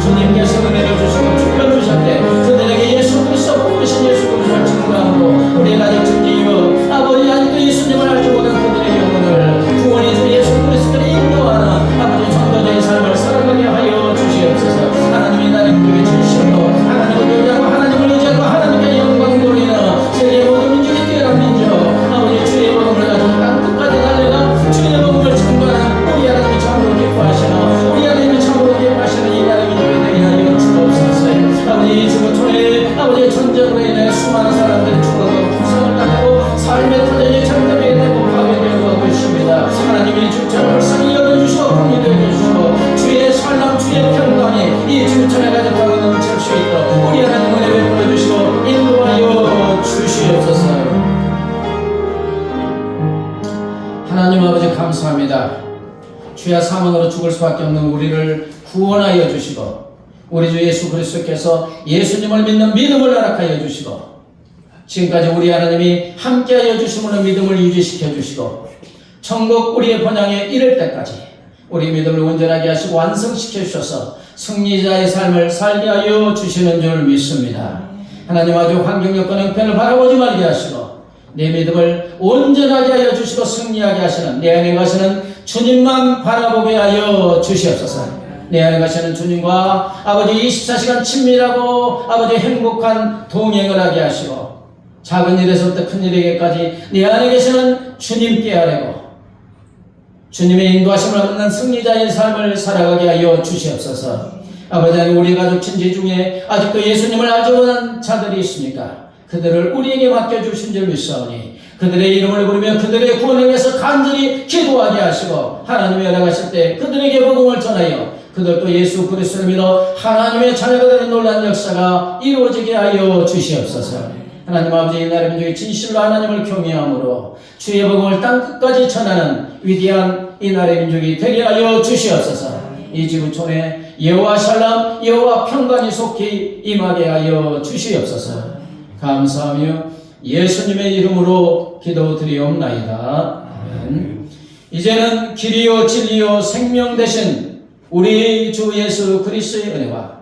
주님께서 은혜를 주시고 축복을 주셨대 그들에게 예수 그리스도 부르신 예수 그리스도를 증거함으로 우리 가족 친지요 아버지 아직도 예수님을 알지 못한 그들의 영혼을 구원해 주 예수 그리스도를 인도하는 아버지 전도자의 삶을 살아가게 하여 주시옵소서. 하나님이 나를 교회 주시고 하나님을 의지하고 하나님을 의지하고 하나님께 영광 돌리는 세계 모든 민족이 뛰어난 민족 아버지 주의 복음을 가지고 땅 끝까지 달려가 주의 복음을 전도하는 우리 하나님이 참으로 기뻐하시는 우리 하나님이 참으로 기뻐하시는 이 나라의 민족이 되게 하여 주옵소서. 아버지 이 지구촌에 아버지 전쟁으로 인해 수많은 사람들이 죽어가고 부상을 당하고 삶의 터전이 잠잠하게 되고 파괴되어 가고 있습니다. 하나님이 주처를 성히 여겨주시고 공의도 해주시고 주의 살람 주의 평강이 이 지구촌에 가져가고 넘칠 수 있도록 우리 하나님 은혜 베풀어 주시고 인도하여 주시옵소서. 하나님 아버지 감사합니다. 죄와 사망으로 죽을 수밖에 없는 우리를 구원하여 주시고 우리 주 예수 그리스도께서 예수님을 믿는 믿음을 허락하여 주시고 지금까지 우리 하나님이 함께하여 주심으로 믿음을 유지시켜 주시고 천국 우리의 본향에 이를 때까지 우리 믿음을 온전하게 하시고 완성시켜 주셔서 승리자의 삶을 살게 하여 주시는 줄 믿습니다. 하나님 아주 환경 여건 형편을 바라보지 말게 하시고 내 믿음을 온전하게 하여 주시고 승리하게 하시는 내 안에 가시는 주님만 바라보게 하여 주시옵소서. 내 안에 가시는 주님과 아버지 24시간 친밀하고 아버지 행복한 동행을 하게 하시고 작은 일에서부터 큰 일에게까지 내 안에 계시는 주님께 아뢰고 주님의 인도하심을 얻는 승리자의 삶을 살아가게 하여 주시옵소서. 아버지 하나님 우리 가족 친지 중에 아직도 예수님을 알지 못한 자들이 있습니까? 그들을 우리에게 맡겨주신 줄 믿사오니 그들의 이름을 부르며 그들의 구원을 위해서 간절히 기도하게 하시고 하나님이 허락하실 때 그들에게 복음을 전하여 그들도 예수 그리스도를 믿어 하나님의 자녀가 되는 놀라운 역사가 이루어지게 하여 주시옵소서. 하나님 아버지 이 나라의 민족이 진실로 하나님을 경외함으로 주의 복음을 땅 끝까지 전하는 위대한 이 나라의 민족이 되게 하여 주시옵소서. 이 지구촌에 여호와 샬람 여호와 평강이 속히 임하게 하여 주시옵소서. 감사하며 예수님의 이름으로 기도드리옵나이다. 아멘. 이제는 길이요 진리요 생명 되신 우리 주 예수 그리스도의 은혜와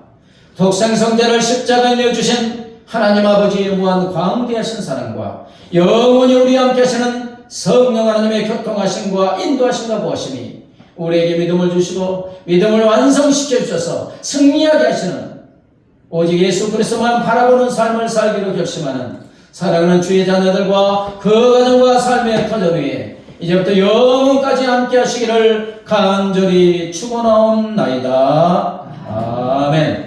독생성자를 십자가에 내어주신 하나님 아버지의 무한 광대하신 사랑과 영원히 우리와 함께 하시는 성령 하나님의 교통하심과 인도하심과 보호하심이 우리에게 믿음을 주시고 믿음을 완성시켜 주셔서 승리하게 하시는 오직 예수 그리스도만 바라보는 삶을 살기로 결심하는 사랑하는 주의 자녀들과 그 가정과 삶의 터전 위에 이제부터 영원까지 함께 하시기를 간절히 축원하옵나이다. 아멘.